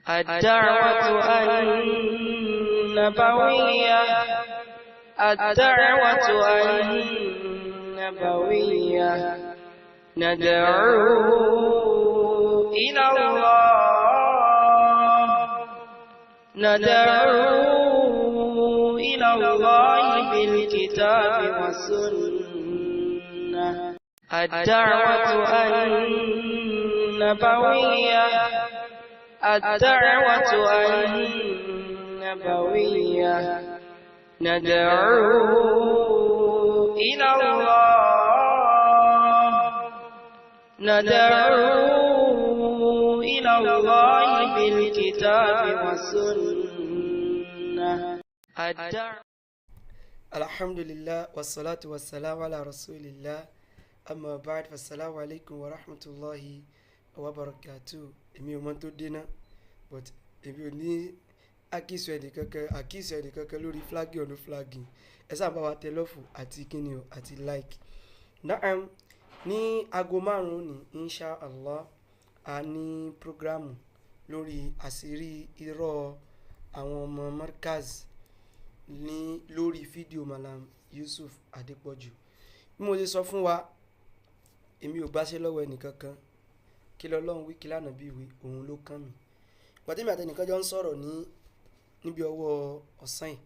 الدعوة النبوية الدعوة النبوية ندعو إلى الله بالكتاب والسنة الدعوة النبوية الدعوة النبوية ندعو إلى الله بالكتاب والسنة الحمد لله والصلاة والسلام على رسول الله أما بعد فالسلام عليكم ورحمة الله وبركاته. èmi ò mọ̀ tó dé but èmi ò ní àkíyèsí ẹnìkankan lórí flagging ọ̀nà flagging ẹ sáà bá wa tẹ lọ́fù àti kíni o àti like. Naam, ní aago 5 ní insha Allah a ní programu lórí àṣírí irọ́ àwọn ọmọ Markaz ní lórí fídíò Malam Yusuf Adépọ̀jù. Bí mo ṣe sọ fún wa, èmi ò gbàṣẹ lọ́wọ́ ẹnìkankan, kí lọ́lọ́run wí kí lánàá bí wí òun ló kàn mí. Gbàtẹ́mi àtẹnìkan jọ ń sọ̀rọ̀ níbi ọwọ́ ọ̀sán yìí,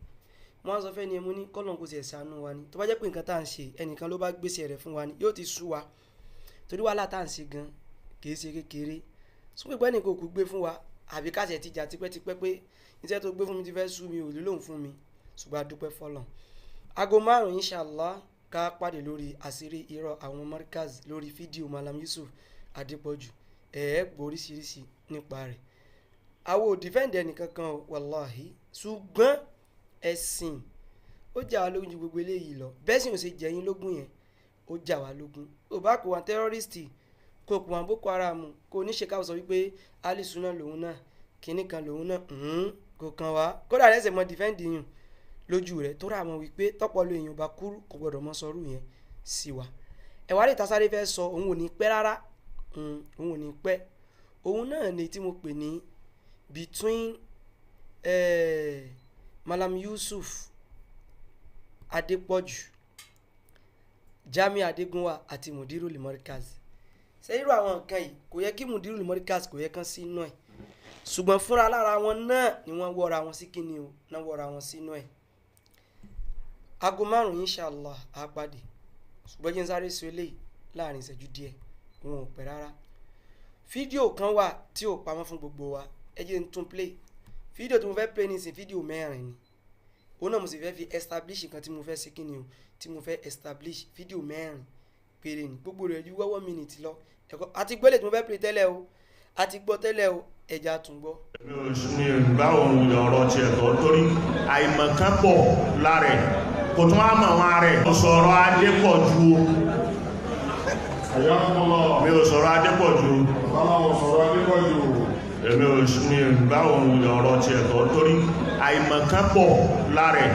wọ́n sọ fẹ́ ni ẹmu ní kọ́lọ̀ kó ti ẹ̀ ṣàánú wa ni, tó bá jẹ́ pé nǹkan tá à ń ṣe ẹnìkan ló bá gbèsè rẹ̀ fún wa ni yóò ti sú wa, torí wàhálà tá à ń ṣe gan kìí ṣe kékeré. Sún pé ẹnìkan kò gbé fún wa àbí káṣẹ̀ ti jà tipẹ́tipẹ́ pé iṣẹ́ tó gbé fún mi ti fẹ́ sú mi, ò lè lóhùn fún mi, ṣùgbọ́n a dúpẹ́ fọ́lọ́run. Aago 5 inshallah ká pàdé lórí àṣírí irọ́ àwọn Markaz lórí fídíò Malam Yusuf Adépọ̀jù. Gbọ́ oríṣiríṣi nípa rẹ̀. Àwọn ò defend ẹnìkankan o, wallahi, ṣùgbọ́n ẹ̀sìn ó jà wá lógun ju gbogbo eléyìí lọ. Bẹ́ẹ̀ sì ò ṣe jẹ̀yìn lógún yẹn, ó jà wá lógún. Ò bá kó wọn tẹ́rọ́rìstì, kó kó wọn Boko Haram, kó ní ṣe ká sọ wípé alisuna lòun náà, kìíní kan lòun náà, kò kàn wá. Kódà lẹ́sẹ̀ mọ́ defend yìí lójú rẹ̀ tó rà mọ́ wípé tọ́pọ̀lọ́ èèyàn bá kúrú kò gbọdọ̀ mọ́ sọrú yẹn sí wa. Ẹ̀wá lè tasáré fẹ́ sọ òun ò ní pẹ́ rárá, òun ò ní pẹ́. Òun náà ni tí mo pè ní between Malam Yusuf Adépọ̀jù, Jami Adégúnwà àti Mudirul Markaz. Ṣé irú àwọn nǹkan yìí kò yẹ kí Mudirul Markaz kò yẹ kán sínú ẹ̀, ṣùgbọ́n fúnra lára wọn náà ni wọ́n wọ́ra wọn sí kíni o, náà wọ́ra wọn sínú ẹ̀. Aago 5 inshallah á pàdé, ṣùgbọ́n jẹ́ ń sáré sọ eléyìí láàrin ìṣẹ́jú díẹ̀, wọn ò pẹ́ rárá. Fídíò kan wà tí ò pamọ́ fún gbogbo wa, ẹ jẹ́ n tún play. Fídíò tí mo fẹ́ play nísìn fídíò 4 ni. Òun náà mo sì fẹ́ fi establish nǹkan tí mo fẹ́ ṣe kíni o, tí mo fẹ́ establish fídíò 4 péré ni. Gbogbo rẹ̀ ju 1 minute lọ. Àti gbọ́lẹ̀ tí mo fẹ́ play tẹ́lẹ̀ o, àti gbọ́ tẹ́lẹ̀ o, ẹja tún gbọ́. Mi ò ní bá òun ọ̀rọ̀ tiẹ̀ tọ́ torí àìmọ̀kan pọ̀ lára ẹ̀, kò tún á mọ̀ wọn rẹ̀. Mo sọ̀rọ̀ Adépọ̀jù o. Mi ò sọ̀rọ̀ Adépọ̀jù o. Èmi ò ní bá òun ọ̀rọ̀ tiẹ̀ tọ́ torí àìmọ̀kan pọ̀ lára ẹ̀,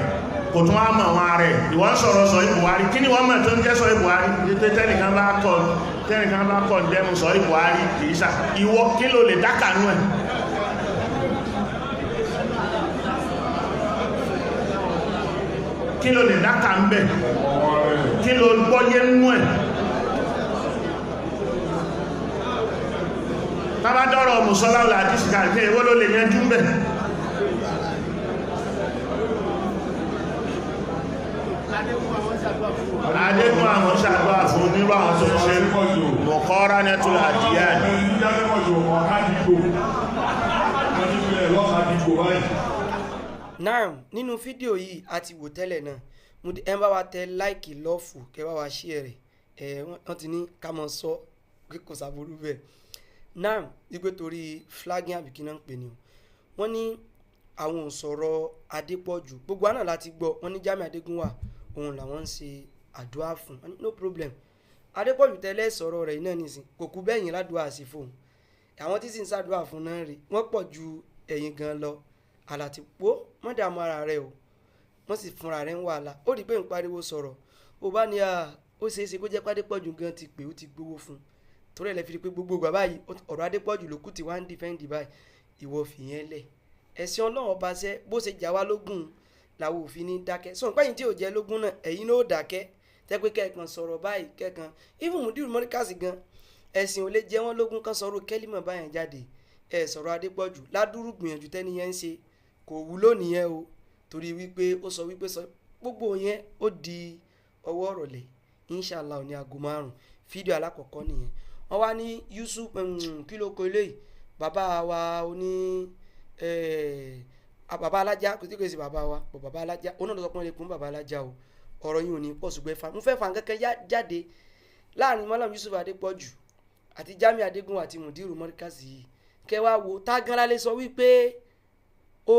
kò tún á mọ̀ wọn rẹ̀. Ìwọ́n sọ̀rọ̀ sọ Buhari, kí ni wọ́n mọ̀ tó ń jẹ́ sọ Buhari? Tẹ́nìkan bá kọ̀ jẹ́mu sọ Buhari kìí sà. Ìwọ kí ló lè dákànú ẹ̀? Kí ló lè dákà ń bẹ̀? Kí ló gbọ́yé nú ẹ̀? Tábá dọ́rọ̀ mùsọ́lá ọ̀lá àdíṣìká ìpín èwó ló lè yẹn jú ń bẹ̀. Adékún àwọn ṣàdúrà fún nírú àwọn tó ṣe mọ̀kọ́rá nẹ́tùlà àdíyà ní. Naam, nínú fídíò yìí a ti wò tẹ́lẹ̀ náà, ẹ bá wa tẹ láìkì lọ́ọ̀fù kẹ bá wa share rẹ̀, wọ́n ti ní ká mọ́ sọ pé kò sàbúrú bẹ́ẹ̀. Naam, wípé torí flagging àbí kí náà ń pè ní o, wọ́n ní àwọn ò sọ̀rọ̀ Adépọ̀jù, gbogbo àná láti gbọ́, wọ́n ní Jami Adégúnwà òun làwọn ń ṣe àdúrà fún, no problem. Adépọ̀jù tẹ́lẹ̀ sọ̀rọ̀ rẹ̀ iná nìsín kò kú bẹ́yìn ládùúrà sí fóun, àwọn tí sì ń ṣàdúrà fún náà rí wọ́n pọ̀ ju ẹ̀yin gan lọ. Àlàtí pò mọ́ dààmú ara rẹ̀ o, wọ́n sì fúnra rẹ̀ ń wàhálà. Ó rí pé ń pariwo sọ̀rọ̀, ó bá ní ó ṣeéṣe kó jẹ́ pé Adépọ̀jù gan ti pè ó ti gbowó fún, torí ẹ̀ lẹ́ fi rí pé gbogbo ìgbà báyìí ọ̀rọ̀ Adépọ̀jù ló kù tí wọ́n ń defend báyìí. ìwọ fìyẹn lẹ̀ ẹ̀sìn ọlọ́run ọba ṣẹ́ bó ṣe jà wá lógún làwọn òfin ní dákẹ́ sọ̀rọ̀ pẹ́yìn tí ò jẹ́ lógún náà ẹ̀yin náà ó dákẹ́ tẹ́ pé kẹ́ẹ̀kan sọ̀rọ̀ báyìí kẹ́ẹ̀kan even Mudiru Markaz gan ẹ̀sìn ò lè jẹ́ wọ́n lógún kan sọ̀rọ̀ kẹ́límọ̀ báyẹn jáde ẹ̀ sọ̀rọ̀ Adépọ̀jù ládùúrú gbìyànjú tẹ́ni yẹn ń ṣe kò wúlò nìyẹn o torí wípé ó sọ wípé gbogbo yẹn ó di ọwọ́ ọ̀rọ̀lẹ̀ inshallah ní aago 5 fídíò alákọ̀ọ́kọ́ nìyẹn wọ́n wá ní Yusuf kí ló kọ eléyìí bàbá wa oní bàbá alájà kò tí kò sí bàbá wa bàbá alájà ó náà lọ sọ pé wọ́n lè kún bàbá alájà o ọ̀rọ̀ yìí ò ní pọ̀ ṣùgbọ́n mo fẹ́ fa nǹkan kan jáde láàrin Malam Yusuf Adépọ̀jù àti Jamiu Adégún àti Mudiru Markaz yìí kẹwàá wo tá gan lè sọ wípé ó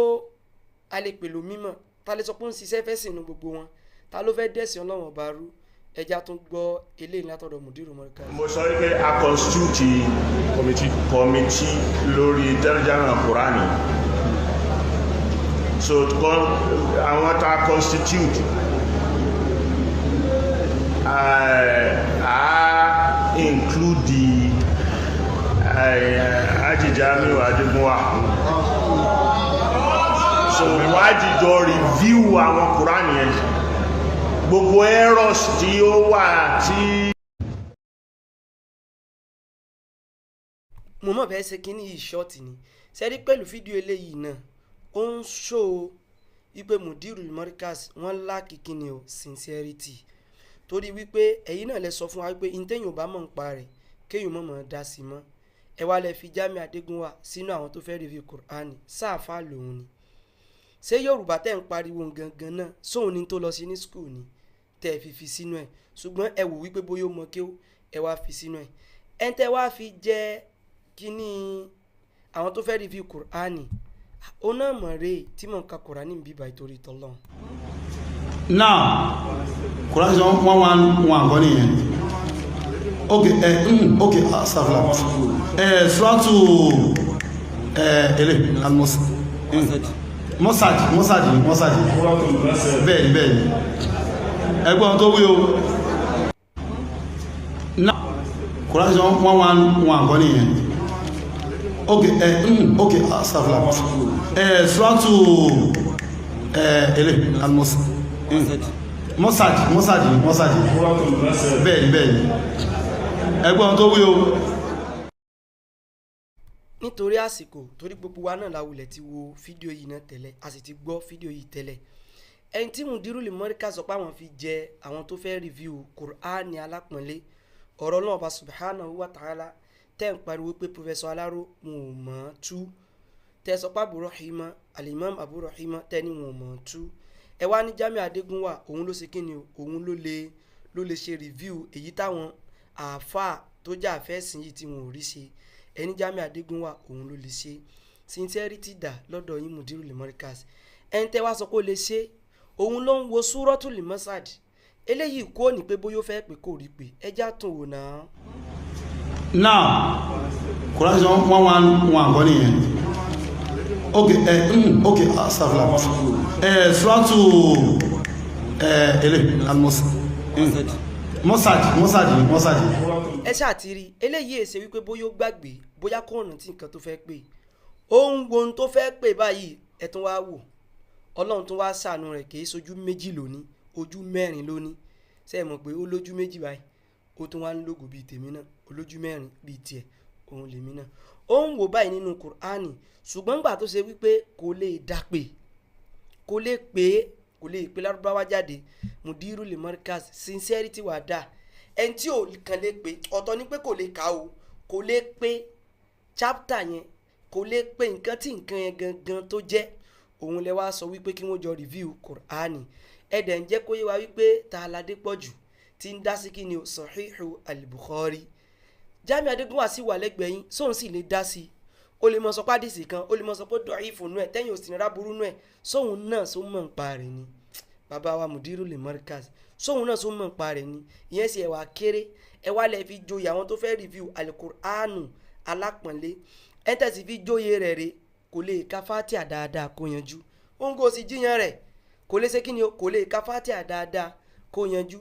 alẹ́ pẹ̀lú mímọ̀ ta lè sọ pé ó ń ṣiṣẹ́ fẹ́ sínú gbogbo wọn ta ló fẹ́ dẹ̀sìn ọlọ́run ọba rú ẹja tún gbọ́ eléyìí látọ̀dọ̀ Mudiru Markaz. mo sọ wípé a constitute committee lórí tẹ́lẹ̀jára Kùránì so àwọn tá a constitute include Haji Jamiu Adégúnwà so wájì jọ review àwọn Kùránì yẹn gbogbo errors tí ó wà tí mo mọ̀ bẹ́ẹ̀ ṣe kínní yìí ṣọ́ọ̀tì ni sẹ́rí pẹ̀lú fídíò eléyìí náà ó ń ṣó wípé Mudiru Markaz wọ́n láàkì kíni o sincerity torí wípé ẹ̀yin náà lè sọ fún wa wípé ìtẹ̀yìn ò bá mọ̀ ń pa rẹ̀ kéèyàn mọ̀ mọ̀ dá sí mọ́ ẹ wá lè fi Jamiu Adégúnwà sínú àwọn tó fẹ́ review Kùránì sáàfà lòun ni ṣé Yorùbá tẹ̀ ń pariwo gangan náà sóun ni tó lọ sí ní school ni tẹ́ fi sínú ẹ̀ ṣùgbọ́n ẹ wò wípé bóyá ó mọ kí ẹ wá fi sínú ẹ̀ ẹ̀ ń tẹ́ wá fi jẹ́ kíní àwọn tó fẹ́ review Kùránì ó náà mọ̀ rèé tí mò ń ka Kùránì ń bíbá ìtorí tọ́lọ́. now Kùránì sọ wọ́n àgọ́ nìyẹn okay asafla suratu ele mọ́sáàdì bẹ́ẹ̀ni ẹgbọ́n tó wí o now Kùránì sọ wọ́n àgọ́ nìyẹn okay asafla suratu ele mọ́sáàdì bẹ́ẹ̀ni ẹgbọ́n tó wí o. nítorí àsìkò torí gbogbo wa náà láwùlẹ̀ ti wo fídíò yìí náà tẹ́lẹ̀ a sì ti gbọ́ fídíò yìí tẹ́lẹ̀ ẹni tí Mudiru Markaz sọ pé àwọn fi jẹ àwọn tó fẹ́ review Kùránì alápọ̀nlé ọ̀rọ̀ náà ọba subhanahu wa ta'ala tẹ́ ń pariwo pé Professor Aláró wọn ò mọ̀ ọ́ tú tẹ́ sọ pé Abu Rahima Al-Imam Abu Rahima tẹ́ ni wọn ò mọ̀ ọ́ tú ẹ wá ní Jamiu Adégúnwà òun ló ṣe kíni o òun ló lè ṣe review èyí táwọn àáfàá tó jà fẹ́sìn yìí tí wọn ò rí ṣe ẹni Jamiu Adégúnwà òun ló lè ṣe sincerity dà lọ́dọ̀ yín Mudiru Markaz ẹni tẹ́ wá sọ pé ó lè ṣe òun ló ń wo Suratul Masad eléyìí kó ní pé bóyá ó fẹ́ pé kò rí pé ẹjá tún wò náà. now Kùránì sọ wọ́n àgọ́ nìyẹn okay asafla suratu ele mọ́sáàdì ẹ ṣáàtì rí eléyìí èsè wípé bóyá ó gbàgbé bóyá kò rántí nǹkan tó fẹ́ pè ó ń wo ohun tó fẹ́ pè báyìí ẹ tún wá wò Ọlọ́run tún wá ṣàánú rẹ̀ kì í sojú méjì lónìí ojú 4 lónìí ṣe é mọ̀ pé ó lójú méjì báyìí ó tún wá ń lógo bíi tèmi náà olójú 4 bíi tiẹ̀ òun lèmi náà ó ń wò báyìí nínú Kùránì ṣùgbọ́n gbà tó ṣe wípé kò lè dá pé kò lè pé lárúbáwá jáde Mudiru Markaz sincerity wà dá ẹni tí ò kàn lè pé ọ̀tọ̀ ni pé kò lè kà o kò lè pé chapter yẹn kò lè pé nǹkan tí nǹkan yẹn gangan tó jẹ́ òun lè wá sọ wípé kí wọ́n jọ review Kùránì ẹ̀dẹ̀ ń jẹ́ kó yé wa wípé ta Adépọ̀jù ti ń dá sí kí ni o Sahihu al-Bukhari Jamiu Adégúnwà sì wà lẹ́gbẹ̀ẹ́ yín sóun sì lè dá sí o lè mọ sọ pádìsì kan o lè mọ sọ pé dọ̀ífù nú ẹ̀ tẹ́yìn ò sì ní ráburú nú ẹ̀ sóun náà só mọ̀ ń pa rẹ̀ ni bàbá wa Mudiru Markaz sóun náà só mọ̀ ń pa rẹ̀ ni ìyẹn sì ẹ̀wà kéré ẹ wá lẹ́ fi joyè àwọn tó fẹ́ review Al-Qur'anu alápọ̀nlé ẹ tẹ̀sí fi joyè rẹ̀ rẹ̀ kò lè ka Fatiha dáadáa kó yanjú òun kò sì jíyan rẹ̀ kò lè ṣe kí ni o kò lè ka Fatiha dáadáa kó yanjú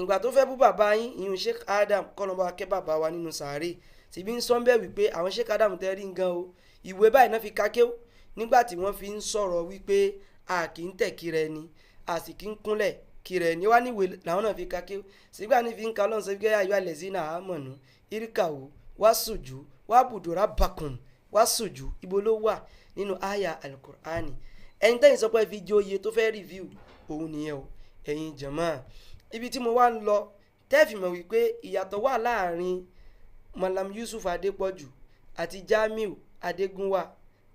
ìgbà tó fẹ́ bú bàbá yín ìyún Sheikh Adam kọ́nà bá kẹ́ bàbá wa nínú sàárè síbi ń sọ́n bẹ́ẹ̀ wípé àwọn Sheikh Adam tẹ́ rí gan o ìwé báyìí náà fi kákéw nígbà tí wọ́n fi ń sọ̀rọ̀ wípé a kì í tẹ̀ kíra ẹni a sì kì í kúnlẹ̀ kíra ẹni wá níwèé làwọn náà fi kákéw sígbà ní fi ń ka ọlọ́run sọ wípé ayọ́ alẹ́ sí náà àmọ̀nù irikawo wá sùjú wá bùdúrà bàkùn wá sùjú ibo ló wà nínú àyà alukur'ani ẹni tẹ́yìn sọ pé fi jẹ́ oyè tó fẹ́ review òun nìyẹn o ẹ̀yin jàmáà ibi tí mo wá ń lọ tẹ́ẹ̀fì mọ̀ wípé ìyàtọ̀ wà láàrin Malam Yusuf Adépọ̀jù àti Jamiu Adégúnwà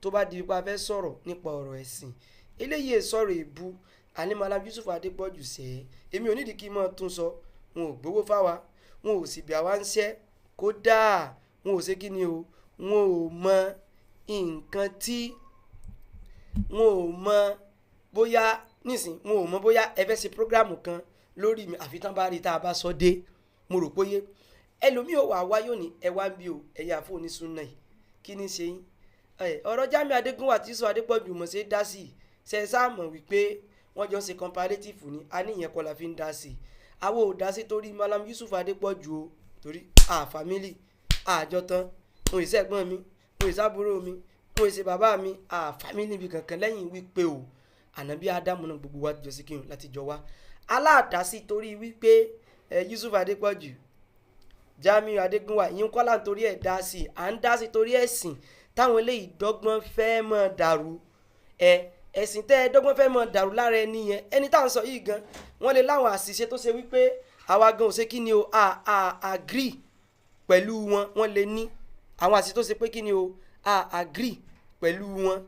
tó bá di wípé a fẹ́ sọ̀rọ̀ nípa ọ̀rọ̀ ẹ̀sìn eléyìí sọ̀rọ̀ èbú àní Malam Yusuf Adépọ̀jù sẹ́ èmi ò nídìí kí n mọ̀ tún sọ wọn ò gbowó fáwa wọn ò sì bí àwa ń ṣẹ́ kódà wọn ò ṣe kí ni o wọn ò mọ nǹkan tí wọn ò mọ bóyá nísìn wọn ò mọ bóyá ẹ fẹ́ ṣe prógrámù kan lórí mi àfi tán bá rí tá a bá sọ dé mo rò póye ẹlòmíì ò wà wá yóò ní ẹ wá ń bí o ẹ̀yà fóònù súnà yìí kí ni ṣe yín ọ̀rọ̀ Jamiu Adégúnwà tí sọ Adépọ̀jù mọ̀ ṣe dá sí i ṣe é sáàmọ̀ wípé wọ́n jọ ń ṣe comparative ní àníyàn kọ́ la fi ń dá sí i àwọn ò dá sí torí Malam Yusuf Adépọ̀jù o torí family àjọ tán mo ì sẹ́gbọ́n mi mo ì sábúrò mi mo ì ṣe bàbá mi family bí kankan lẹ́yìn wípé o ànábì Ádámù náà gbogbo wa jọ sí kírun láti jọ wá aláàdásí torí wípé Yusuf Adépọ̀jù Jamiu Adégúnwà yín kọ́lá nítorí ẹ̀ dá sí à ń dá sí torí ẹ̀sìn táwọn eléyìí dọ́gbọ́n fẹ́ mọ̀ dàrú ẹ̀sìn tẹ́ ẹ dọ́gbọ́n fẹ́ mọ̀ dàrú lára ẹni yẹn ẹni táwọn sọ yìí gan wọ́n lè láwọn àṣìṣe tó ṣe wípé àwa gan ò ṣe kí ni o agree pẹ̀lú wọn wọ́n lè ní àwọn àṣìṣe tó ṣe pé kí ni o agree pẹ̀lú wọn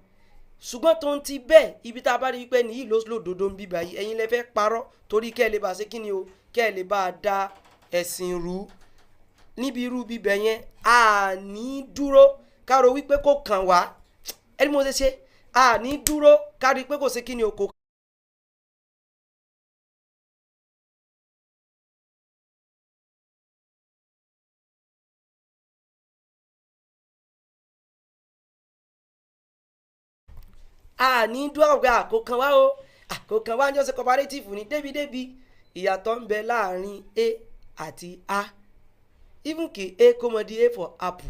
ṣùgbọ́n tó ń ti bẹ́ẹ̀ ibi tá a bá rí wípé nìyí lódodo ń bíbá yìí ẹ̀yin lẹ fẹ́ parọ́ torí kẹ́ ẹ lè bá ṣe kí ni o kẹ́ ẹ lè bá a da ẹ̀sìn rú níbi irú bíbẹ̀ yẹn a ní dúró káro wípé kò kàn wá ẹni mo ṣe a ní dúró kárí pé kò ṣe kí ni o kò. a ní dúró pé àkókan wá o àkókan wá ń jọ ṣe comparative ní débi ìyàtọ̀ ń bẹ láàrin a àti a even kí a kó mọ di a for apple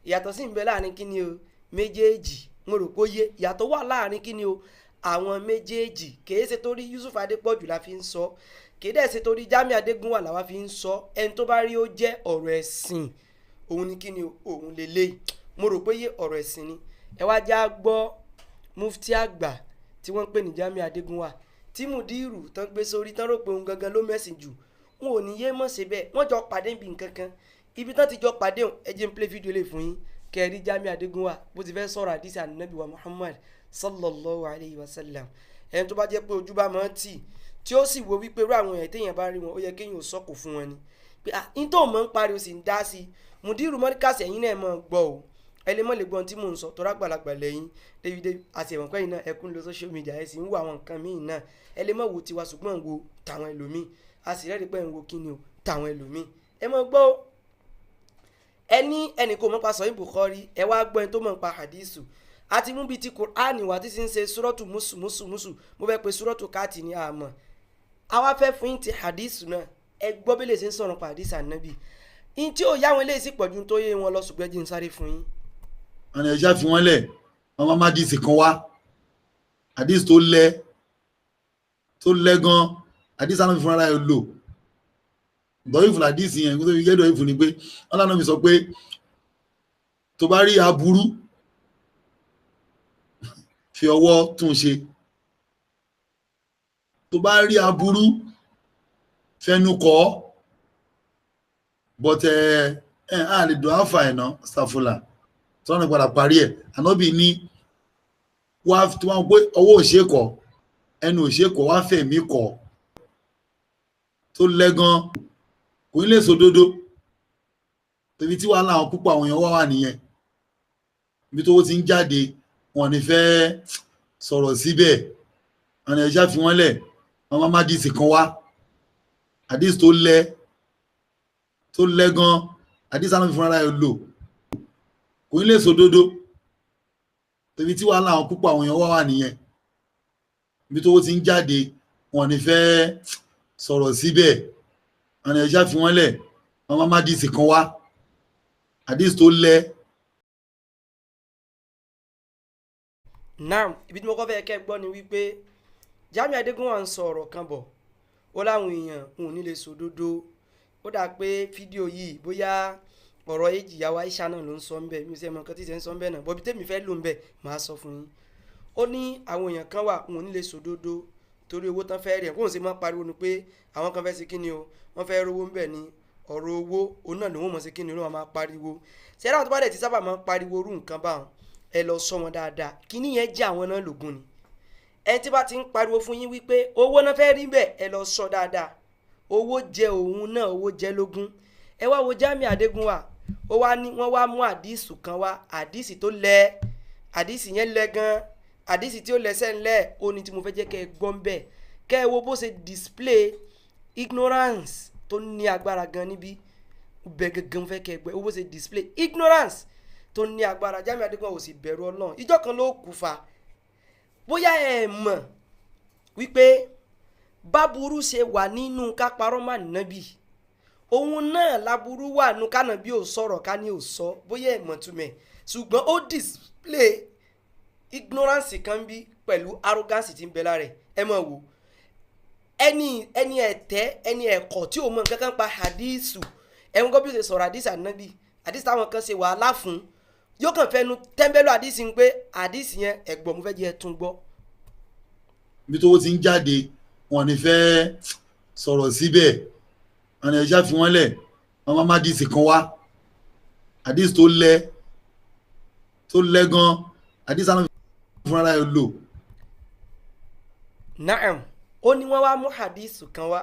ìyàtọ̀ sì ń bẹ láàrin kí ni o méjèèjì mo rò pé yé ìyàtọ̀ wà láàrin kí ni o àwọn méjèèjì kìí ṣe torí Yusuf Adépọ̀jù la fi ń sọ kìí dẹ̀ ṣe torí Jamiu Adégúnwà làwa fi ń sọ ẹni tó bá rí ó jẹ́ ọ̀rọ̀ ẹ̀sìn òun ni kí ni o òun lè léyìí mo rò pé yé ọ̀rọ̀ ẹ̀sìn ni ẹ wá já gbọ́ mufti àgbà tí wọ́n ń pè ní Jamiu Adégúnwà tí Mudiru tán gbé sórí tán rò pé òun gangan ló mẹ́sìn jù wọn ò ní yé mọ̀ ṣe bẹ́ẹ̀ wọ́n jọ pàdé níbi nǹkan kan ibi tán ti jọ pàdé ẹ jẹ́ n play fídíò lè fún yín kẹrí Jamiu Adégúnwà bó ti fẹ́ sọ̀rọ̀ àdìsí ànábì wa Muhammad sallallahu alayhi wa sallam ẹni tó bá jẹ́ pé ojú bá máa ń tì tí ó sì wo wípé irú àwọn èèyàn téèyàn bá rí wọn ó yẹ kéèyàn ò sọ́kò fún wọn ni pé n tó mọ̀ ń parí o sì ń dá sí i Mudiru mọ́ríkàsì ẹ̀yìn náà mọ̀ gbọ́ o ẹ lè mọ̀ lè gbọ́n tí mò ń sọ tó rágbàlagbà lẹ́yìn david àti ẹ̀wọ̀n pẹ́yìn náà ẹkún lọ social media ẹ sì ń wo àwọn nǹkan míì náà ẹ lè mọ̀ wo tiwa ṣùgbọ́n wo tàwọn ẹlòmíì a sì rẹ́rìí pé ń wo kíni o tàwọn ẹlòmíì ẹ mọ̀ gbọ́ ẹni kò mọ̀ pa Sahih Bukhari ẹ wá gbọ́ ẹni tó mọ̀ pa hadithu àti mú bíi ti Qur'ani wà tí sì ń ṣe súrọ́tù mùsù mo fẹ́ pe súrọ́tù káàtì ní àmọ́ àwa fẹ́ fún yín ti hadithu náà ẹ gbọ́ bí lè ṣe ń sọ̀rọ̀ pa hadith ànábì yín tí ò yá wọn léèsì pọ̀jù tó yé wọn lọ ṣùgbọ́n jí ń sáré fún yín. ọ̀nà ẹ̀ṣá fi wọ́n lẹ̀ wọ́n máa díìsì kan wá hadith tó lẹ́ gan hadith ànábì fúnra ẹ̀ lò dọ̀yìn fún hadith yẹn kó tó fi gẹ́dọ̀ ìfún ni pé wọ́n lánàá mi sọ pé tó bá rí aburú fi ọwọ́ tún ṣe tó bá rí aburú fẹnu kọ́ but a lè dùn áfà ẹ̀nà stafula tí wọ́n ní padà parí ẹ̀ ànábì ní wá tí wọ́n pé ọwọ́ òṣèkọ̀ ẹnu òṣèkọ̀ wá fẹ̀mí kọ̀ tó lẹ́gan kò ní lè sòdodo tẹ̀bí tí wàhálà àwọn púpọ̀ àwọn èèyàn wà nìyẹn ibi tó ti ń jáde wọn ní fẹ́ sọ̀rọ̀ síbẹ̀ ọ̀nà ẹ̀ṣá fi wọ́n lẹ̀ wọ́n máa díìsì kan wá hadith tó lẹ́ gan hadith ànábì fúnra ẹ̀ lò kò ní lè sòdodo tẹ̀bí tí wàhálà àwọn púpọ̀ àwọn èèyàn wà nìyẹn ibi tó ti ń jáde wọn ní fẹ́ sọ̀rọ̀ síbẹ̀ ọ̀nà ẹ̀ṣá fi wọ́n lẹ̀ wọ́n máa díìsì kan wá hadith tó lẹ́ now ibi tí mo kọ́ fẹ́ kẹ́ gbọ́ ni wípé Jamiu Adégúnwà ń sọ ọ̀rọ̀ kan bọ̀ ó láwọn èèyàn wọn ò ní lè sòdodo ó dà pé fídíò yìí bóyá ọ̀rọ̀ ìyàwó Aisha náà ló ń sọ ń bẹ̀ mi ò sẹ́ mọ̀ nǹkan tí ṣe ń sọ ń bẹ̀ náà bọ́bí tèmi fẹ́ lò ń bẹ̀ máa sọ fún yín ó ní àwọn èèyàn kan wà wọn ò ní lè sòdodo torí owó tán fẹ́ rẹ̀ kóun sì máa pariwo ni pé àwọn kan fẹ́ ṣe kíni o wọ́n fẹ́ rówó ń bẹ̀ ni ọ̀rọ̀ owó òun náà ló wọ́n mọ̀ sí kíni olóhùn máa pariwo ṣé àwọn tó bá dẹ̀ ti sábà máa pariwo orú nǹkan báwọn ẹ lọ sọ wọn dáadáa kíní yẹn jẹ́ àwọn náà lògùn ni ẹ tí bá ti ń pariwo fún yín wípé owó náà fẹ́ rí bẹ́ẹ̀ ẹ lọ sọ dáadáa owó jẹ òun náà owó jẹ lógún ẹ wá wo Jamiu Adégúnwà ó wá ní wọ́n wá mú àdísù kan wá àdísì tó lẹ àdísì yẹn lẹ gan àdísì tí ó lẹ́sẹ̀ ńlẹ̀ ó ní tí mo fẹ́ jẹ́ kẹ́ ẹ gbọ́n bẹ́ẹ̀ kẹ́ ẹ wo bó ṣe display ignorance tó ní agbára gan níbí bẹ́ẹ̀ gẹ́gẹ́ mo fẹ́ kẹ́ ẹ gbọ́ bó ṣe display ignorance tó ní agbára Jamiu Adégúnwà ò sì bẹ̀rù Ọlọ́run ìjọ kan ló kù fa bóyá ẹ mọ̀ wípé báburú ṣe wà nínú kápárọ́ mà nábì òun náà láburú wà nínú kánàbí ò sọ̀rọ̀ ká ní ò sọ bóyá ẹ mọ̀ túmẹ̀ ṣùgbọ́n ó display ignorance kan bí pẹ̀lú arrogance tí ń bẹ lára ẹ mọ̀ wò ẹni ẹ̀tẹ́ ẹni ẹ̀kọ́ tí ò mọ̀ nǹkan kan pa hadithu ẹ̀wọ̀n gbọ́ bí ó ṣe sọ̀rọ̀ hadith ànábì hadith táwọn kan ṣe wàhálà fún yóò kàn fẹnu tẹ́ḿbẹ́lú hadith ń pé hadith yẹn ẹ̀gbọ́n mo fẹ́ jẹ́ ẹ tún gbọ́. ibi tó ti ń jáde wọn ní fẹ́ sọ̀rọ̀ síbẹ̀ wọn ní ẹja fi wọ́n lẹ̀ wọn máa má hadith kan wá hadith tó lẹ́ gan hadith àná fúnra ẹ̀ lò. naam ó ní wọ́n wá mú hadith kan wá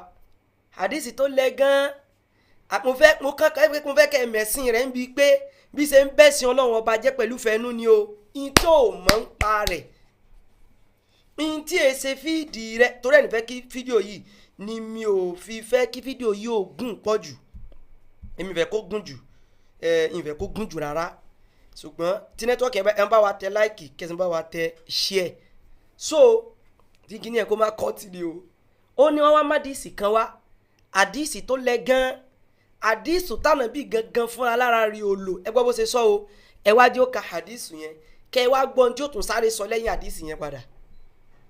hadith tó lẹ́ gan mo fẹ́ kẹ́ mẹ̀sìn rẹ̀ ń bi pé bí ṣe ń bẹ̀sìn Ọlọ́run ọba jẹ́ pẹ̀lú fẹ́nu ni o in tó mọ̀ ń pa rẹ̀ in tí e ṣe fídì rẹ̀ torí ẹni fẹ́ kí fídíò yìí ni mi ò fi fẹ́ kí fídíò yìí ò gùn pọ̀ jù èmi fẹ́ kó gùn jù ìfẹ́ kó gùn jù rárá ṣùgbọ́n tí nẹ́tíwọ́ọ̀kì ẹ ń bá wa tẹ láìkì kẹsàn-án bá wa tẹ share so tí kìíní ẹ̀ kó má kọ́ tì ní o ó ní wọ́n wá má díìsì kan wá àdíìsì tó lẹ gan àdíìsù tánà bí gangan fúnra lára rí o lò ẹ gbọ́ bó ṣe sọ o ẹ wá jẹ́ ó ka àdíìsù yẹn kẹ ẹ wá gbọ́n tí ó tún sáré sọ lẹ́yìn àdíìsì yẹn padà.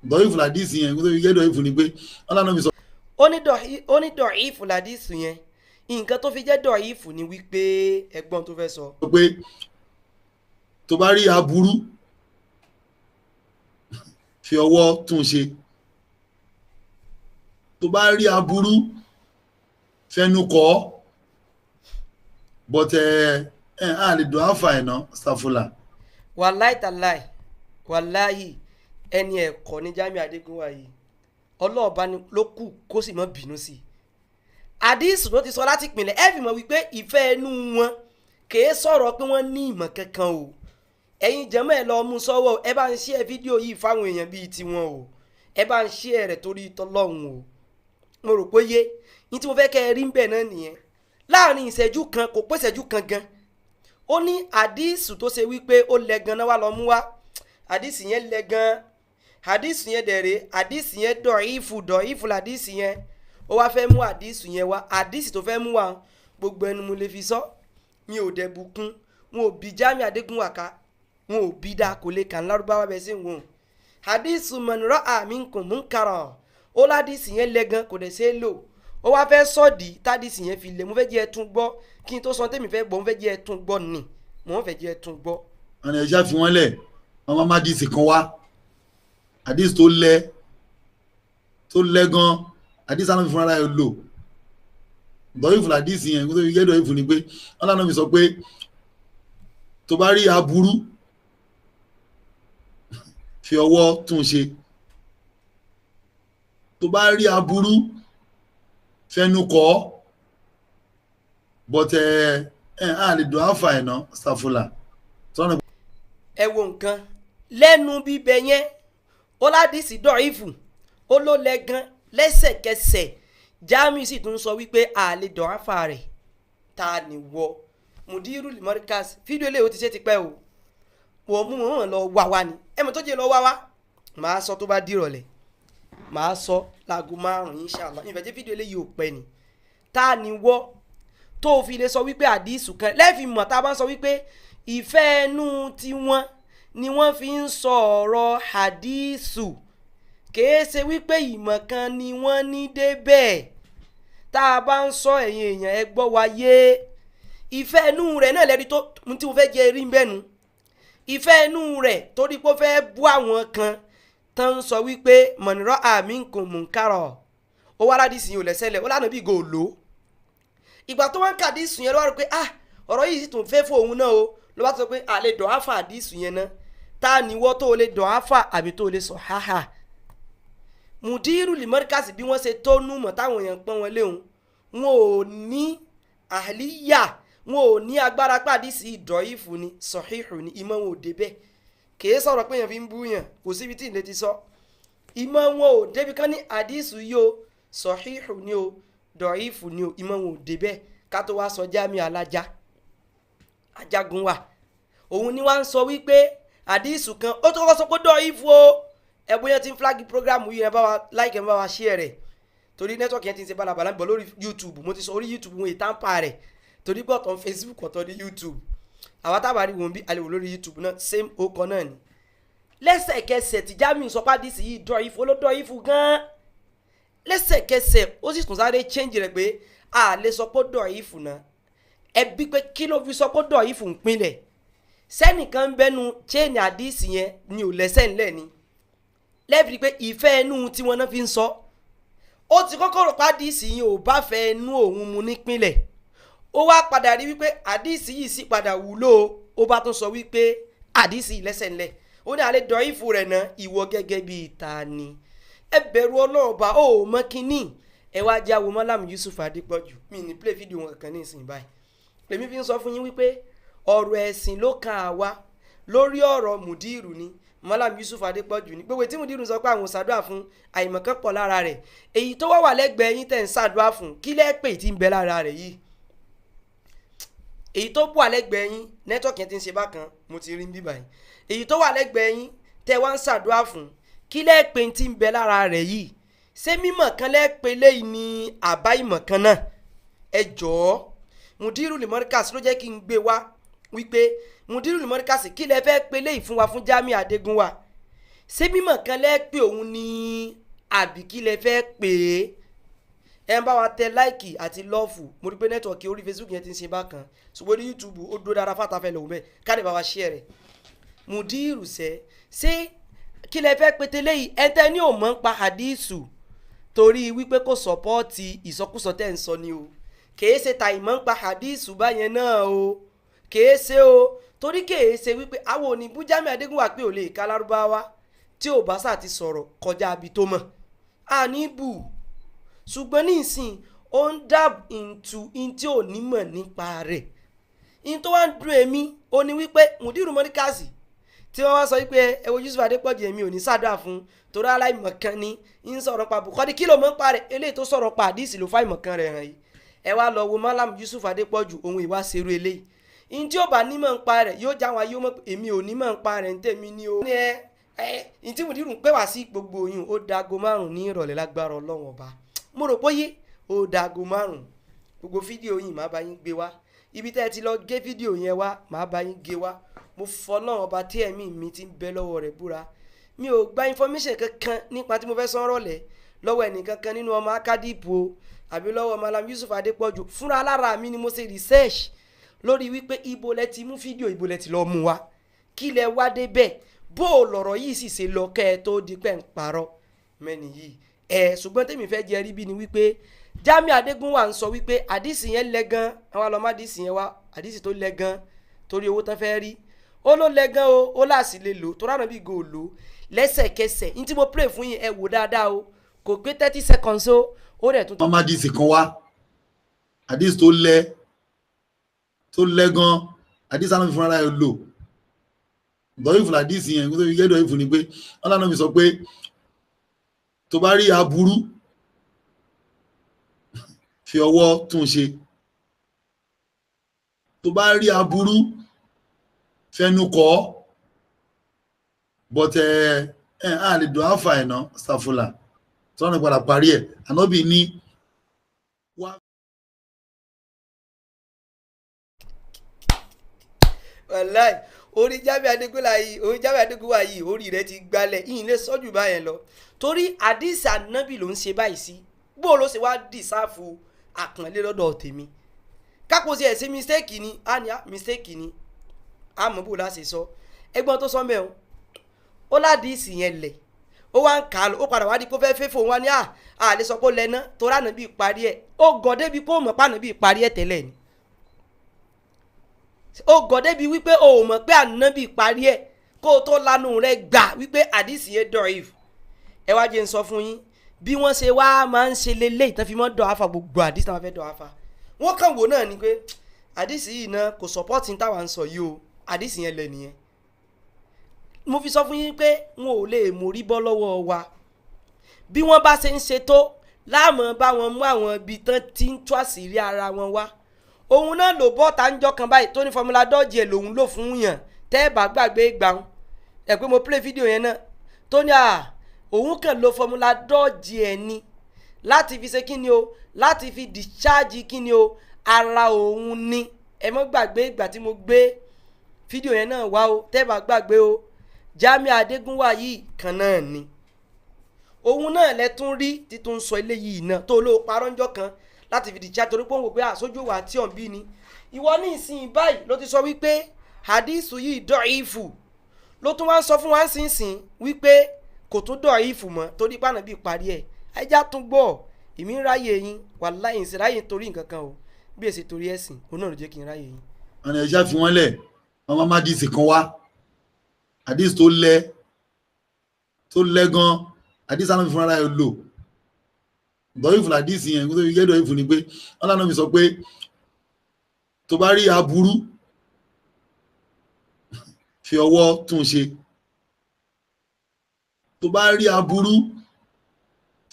dọ̀yìfù làdíìsì yẹn kó tó fi jẹ́ dọ̀yìfù ni pé ọlọ́run mi sọ. ó ní dọ̀yìfù làdíìsù yẹn nǹkan tó fi jẹ́ dọ̀yìfù ni wípé ẹgbọ́n tó fẹ́ sọ. pé tó bá rí aburú fi ọwọ́ tún ṣe tó bá rí aburú fẹnu kọ́ but a lè dùn áfà ẹ̀nà stafula. wàláì tàláì wàláì ẹni ẹ̀kọ́ ní Jamiu Adégúnwà yìí ọlọ́ọ̀bá ni ló kù kó sì mọ́ bínú sí i àdísù tó ti sọ láti pinlẹ̀ ẹ fi mọ̀ wípé ìfẹ́ ẹnu wọn kìí sọ̀rọ̀ pé wọ́n ní ìmọ̀ kankan o ẹ̀yin jẹ́mọ́ ẹ lọ mú sọ́wọ́ ẹ bá ń share fídíò yìí fáwọn èèyàn bíi tiwọn o ẹ bá ń share rẹ̀ torí tọ́lọ́hún o mo rò pé yé ní tí mo fẹ́ kẹ́ ẹ rí ń bẹ̀ náà nìyẹn láàrin ìṣẹ́jú kan kò pé ìṣẹ́jú kan gan ó ní àdísù tó ṣe wípé ó lẹ gan náà wá lọ mú wá àdísù yẹn lẹ gan àdísù yẹn dẹ̀rẹ̀ àdísù yẹn dọ̀ìfù làdísù yẹn ó wá fẹ́ mú àdísù yẹn wá àdísù tó fẹ́ mú wá gbogbo ẹnu mo lè fi sọ mi ò dẹ̀ bùkún wọn ò bí Jamiu Adégúnwà ká wọn ò bí dáa kò lè kàn lárúbáwá bẹ́ẹ̀ sí wọn àdísù man ra'a minkum munkaran ó ládísù yẹn lẹ gan kò dẹ̀ ṣe é lò ó wá fẹ́ sọ́ọ̀dì tádìsì yẹn fi lè mo fẹ́ jẹ́ ẹ tún gbọ́ kí n tó sọ tèmi fẹ́ gbọ́ mo fẹ́ jẹ́ ẹ tún gbọ́ ni mo fẹ́ jẹ́ ẹ tún gbọ́. ọ̀nà ẹja fi wọ́n lẹ̀ wọ́n máa má díìsì kan wá àdíìsì tó lẹ́ gan àdíìsì àná fi fúnra ẹ̀ lò dọ̀yìfù làdíìsì yẹn kó tó fi jẹ́ dọ̀yìfù ni pé ọlọ́run mi sọ pé tó bá rí aburú fi ọwọ́ tún ṣe tó bá rí aburú fẹnu kọ́ but a lè dùn áfà ẹ̀nà stafula. ẹ wo nǹkan lẹ́nu bíbẹ yẹn ó ládìsí dọ̀ìfù ó ló lẹ gan lẹ́sẹ̀kẹsẹ̀ Jamiu sì tún sọ wípé a lè dùn áfà rẹ̀ ta ni wọ mudiru limorikas fídíò eléyìí ó ti ṣe ti pẹ́ o wọ́n mú wọn lọ wá wá ni ẹ̀mọ́ tó jẹ́ lọ wá wá màá sọ tó bá dìrọ̀lẹ́ màá sọ láago 5 inshallah ìfẹ́ jẹ́ fídíò eléyìí ò pẹ́ ni ta ni wọ́ tó fi lè sọ wípé àdísù kan lẹ́ẹ̀fì mọ̀ tá a bá ń sọ wípé ìfẹ́ ẹnu tiwọn ni wọ́n fi ń sọ ọ̀rọ̀ hadithu kìí ṣe wípé ìmọ̀ kan ni wọ́n ní débẹ̀ tá a bá ń sọ ẹ̀yin èèyàn ẹ gbọ́ wa yé ìfẹ́ inú rẹ̀ náà lẹ́rí tó tí mo fẹ́ jẹ rí bẹ́nu ìfẹ́ inú rẹ̀ torí pé ó fẹ́ bú àwọn kan tán ń sọ wípé mọ̀nìrọ́ àmì kò mú kárọ̀ ó wá ládìsí yìí ò lẹ́sẹ̀lẹ̀ ó lánàá bí gòló ìgbà tó wá ń kàdí sùn yẹn ló wá rí pé ọ̀rọ̀ yìí sì tún fẹ́ fún òun náà o ló bá sọ pé àlè dọ̀ áfà àdìsù yẹn náà tá a níwọ́ tó lè dọ̀ áfà àbí tó lè sọ háhà mùdírù lìmọ́ríkàsì bí wọ́n ṣe tó númọ̀ táwọn èèyàn pọ́n wọn léhùn wọn ò ní àlíyà wọn ò ní agbára pàdísì ìdọ̀yìfù ni sọ̀híhù ni ìmọ̀ wọn ò débẹ̀ kìí sọ̀rọ̀ pé èèyàn fi ń bú yàn kò síbi tí ìlẹ̀ ti sọ ìmọ̀ wọn ò débi kan ní àdísù yìí o sọ̀híhù ni o dọ̀yìfù ni o ìmọ̀ wọn ò débẹ̀ ká tó wá sọ jámi alájá ajagun wa òun ni wá ń sọ wípé àdísù kan ó tó kọ́ sọ pé dọ̀yìfù o ẹ̀bùn yẹn ti ń flag program yìí ẹ bá wa like ẹ bá wa share rẹ̀ torí network yẹn ti ń ṣe balabala bọ̀ lórí YouTube mo ti sọ orí YouTube wọn ìtànpà rẹ̀ torí pé ọ̀tọ̀ Facebook ọ̀tọ̀ ní YouTube àwa tábà rí wọn bí alẹ́ wò lórí YouTube náà same okọ̀ náà ni lẹ́sẹ̀kẹsẹ̀ tí Jamiu sọ pé àdìsí yìí dọ̀yìfù olódọ̀yìfù gan-an lẹ́sẹ̀kẹsẹ̀ ó sì tún sáré change rẹ̀ pé a lè sọ pé dọ̀yìfù náà ẹbí pé kí ló fi sọ pé dọ̀yìfù ń pinlẹ̀ sẹ́nìkan bẹ́nu chain àdìsí yẹn ni ò lẹ́sẹ̀ ńlẹ̀ ni lẹ́ẹ̀fì pé ìfẹ́ ẹnu tí wọ́n náà fi ń sọ ó ti kọ́kọ́ rò pé àdìsí yìí ò bá fẹ́ ẹnu òun mu nípínlẹ̀ ó wá padà rí wípé àdìsí yìí sì padà wúlò ó bá tún sọ wípé àdìsí yìí lẹ́sẹ̀ ńlẹ̀ ó ní alẹ́ dọ̀yìfù rẹ̀ náà ìwọ gẹ́gẹ́ bí ìta ni ẹ bẹ̀rù ọlọ́ọ̀bá ó mọ́ kínní ẹ wá jẹ́ àwọn Malam Yusuf Adépọ̀jù mi ní play fídíò wọn kankan ní ìsìn báyìí lèmi fi ń sọ fún yín wípé ọ̀rọ̀ ẹ̀sìn ló kan àwa lórí ọ̀rọ̀ mùdírù ni Malam Yusuf Adépọ̀jù ni gbogbo tí mùdírù sọ pé àwọn ṣàdúrà fún àìmọ̀kan pọ̀ lára rẹ̀ èyí tó wà lẹ́gbẹ̀ẹ́ yín tẹ̀ ń ṣàdúrà fún kí lẹ́pẹ̀ tí ń bẹ lára rẹ̀ yìí èyí tó wà lẹ́gbẹ̀ẹ́ yín nẹ́tọ̀kì yẹn ti ń ṣe bákan mo ti rí bíbá yìí èyí tó wà lẹ́gbẹ̀ẹ́ yín tẹ̀ wá ń ṣàdúrà fún kí lẹ́pẹ̀ tí ń bẹ lára rẹ̀ yìí ṣé mímọ̀ kan lẹ́pẹ̀ lẹ́yìn ní àbá ìmọ̀ kan náà ẹ jọ̀ọ́ mùdírù lìmọ́ríkàsì ló jẹ́ kí n gbé wá wípé mùdírù lìmọ́ríkàsì kí lẹ fẹ́ pe léyìí fún wa fún Jamiu Adégúnwà ṣé mímọ̀ kan lẹ́pẹ̀ òun ní àbí kí lẹ fẹ́ pè é ẹ ń bá wa tẹ láìkì àti lọ́ọ̀fù mo rí pé nẹ́tọ̀ọ̀kì orí Facebook yẹn ti ń ṣe bákan ṣùgbọ́n ní YouTube ó dúró dára fàtàfẹ́ lòun bẹ́ẹ̀ káàdì bá wa share rẹ̀ mùdírù ṣé kí lẹ fẹ́ pété léyìí ẹ tẹ́ ní òmò ń pa hadithu torí wípé kò sọ́pọ́ọ̀tì ìsọkúsọ tẹ́ ń sọ ni o kèé ṣe ta ìmọ̀ ń pa hadithu báyẹn náà o kèé ṣe o torí kèé ṣe wípé àwọn òní bú Jamiu Adégúnwà pé ò lè ká lárúbáwá tí ò bá sà ti sọ̀rọ̀ kọjá abi tó mọ̀ àní bù ṣùgbọ́n ní ìsìn ó ń dab into in tí ò ní mọ̀ nípa rẹ̀ in tó wá ń dùn èmi ó ní wípé mùdírù mọ́ríkàsì tí wọ́n wá sọ wípé ẹ wo Yusuf Adépọ̀jù èmi ò ní ṣàdúrà fún torí aláìmọ̀kan ni ń sọ̀rọ̀ pa Bukhari kí ló mọ̀ ń pa rẹ̀ eléyìí tó sọ̀rọ̀ pa àdìsí ló fà ìmọ̀kan rẹ̀ hàn yìí ẹ wá lọ wo Malam Yusuf Adépọ̀jù ohun ìwá serú eléyìí in tí ó bá nímọ̀ ń pa rẹ̀ yóò já wọn ayé mọ̀ èmi ò nímọ̀ ń pa rẹ̀ ń tèmi ní o. in tí mùdírù ń pè wá sí gbogbo oyún ó dago 5 ní ìrọ̀lẹ́ lágbára Ọlọ́run ọba mo rò póyé ó dago 5 gbogbo fídíò yìí má bá yín gbé wá ibi tẹ́ ẹ ti lọ gé fídíò yẹn wá má bá yín gé wá mo fọlọ́run ọba tí ẹ̀mí mi ti ń bẹ lọ́wọ́ rẹ̀ búra mi ò gba information kankan nípa tí mo fẹ́ sọ̀rọ̀ lẹ̀ lọ́wọ́ ẹnìkankan nínú ọmọ akádìpọ̀ o àbí lọ́wọ́ Malam Yusuf Adépọ̀jù fúnra lára mi ni mo ṣe research lórí wípé ibo lẹ ti mú fídíò ibo lẹ ti lọ mú wa kí lẹ wá débẹ̀ bó o lọ̀rọ̀ yìí sì ṣe lọ kẹ́ ẹ tó di pẹ́ ń parọ́ mẹ́ni yìí ṣùgbọ́n tèmi fẹ́ jẹ́ rí bí ni wípé Jamiu Adégúnwà ń sọ wípé àdìsí yẹn lẹ gan àwọn àlọ́mọ àdìsí yẹn wá àdìsí tó lẹ gan torí owó tán fẹ́ rí ó ló lẹ gan o ó láàsì lè lò tó ránà bí gò lò lẹ́sẹ̀kẹsẹ̀ ní tí mo pray fún yín ẹ wò dáadáa o kò pé 30 seconds o ó rẹ̀ tó. ọmọ àdìsí kan wá àdìsí tó lẹ gan àdìsí àná fúnra rẹ̀ lò dọ̀yìn fún àdìsí yẹn kó tó fi gé dọ̀yìn fún ni pé ọlọ́run mi sọ pé tó bá rí aburú fi ọwọ́ tún ṣe tó bá rí aburú fẹnu kọ́ but a lè dùn áfà ẹ̀nà stafula tọ́nà padà parí ẹ̀ ànábì ní wá. wàláì orí Jamiu Adégúnwà yìí orí Jamiu Adégúnwà yìí orí rẹ̀ ti gbalẹ̀ ìyìn lè sọ́jú báyẹn lọ torí àdìsí ànábì ló ń ṣe báyìí sí bó ló ṣe wá dìsáàfù àpọ̀nlé lọ́dọ̀ tèmi kápò sí ẹ̀ sí mistake ni á ní mistake ni àmọ́ bó la ṣe sọ ẹgbọ́n tó sọ mẹ́rin ó ládìsí yẹn lẹ̀ ó wá ń kà á lọ ó padà wá di kó fẹ́ fẹ́ fòun wá ní lè sọ pé ó lẹ́ná torí ànábì parí ẹ̀ ó gọ̀ débi kó mọ̀ pé ànábì parí ẹ̀ tẹ́lẹ̀ ni ó gọ̀ débi wípé o ò mọ̀ pé ànábì parí ẹ̀ kó o tó lanu rẹ̀ gbà wípé àdìsí yẹn dọ̀ìf ẹ wá jẹ́ n sọ fún yín bí wọ́n ṣe wá máa ń ṣe lélẹ̀ ìtàn fi mọ́ dọ̀ afa gbogbo àdìsí náà fẹ́ dọ̀ afa wọ́n kàn wò náà ni pé àdìsí yìí náà kò support ní táwa ń sọ yìí o àdìsí yẹn lẹ̀ nìyẹn mo fi sọ fún yín pé wọn ò lè mórí bọ́ lọ́wọ́ wa bí wọ́n bá ṣe ń ṣe tó láàmú bá wọn mú àwọn ibi tán tí ń tú àṣírí ara wọn wá òun náà ló bọ́ tá ń jọ kan báyìí tó ní fọmúlà dọ́ọ̀jì ẹ̀ lòun lò fún yàn tẹ́ ẹ bá gbàgbé gbàùn ẹ̀ pé mo play fídíò yẹn náà tó ní òun kàn lo fọmúlà dọ́ọ̀jì ẹ̀ ni láti fi ṣe kí ni o láti fi discharge kí ni o ara òun ni ẹ mọ́ gbàgbé ìgbà tí mo gbé fídíò yẹn náà wá o tẹ́ ẹ bá gbàgbé o Jamiu Adégúnwà yìí kan náà ni òun náà lẹ́tún rí títún sọ eléyìí náà tó ló parọ́ ńjọ́ kan láti fi discharge torí pé òun wò pé àsójú wà tí ò ń bí ni ìwọ ní ìsìn báyìí ló ti sọ wípé hadithu yìí dọ̀ìfù ló tún wá ń sọ fún wa nísinsìn wípé kò tún dọ̀ìfù mọ́ torí pé Ànábì parí ẹ̀ ẹja tún gbọ́ èmi ń ráyè yín wàláhì ń sì ráyè torí nǹkan kan o bí èsì torí ẹ̀sìn òun náà ló jẹ́ kí n ráyè yín. ọ̀nà ẹ̀ṣá fi wọ́n lẹ̀ wọ́n máa díìsì kan wá àdìsí tó lẹ́ gan àdìsí Ànábì fúnra rẹ̀ lò dọ̀ìfù làdìsí yẹn tó fi jẹ́ dọ̀ìfù ni pé wọ́n lànà mi sọ pé tó bá rí aburú fi ọwọ́ tún ṣe tó bá rí aburú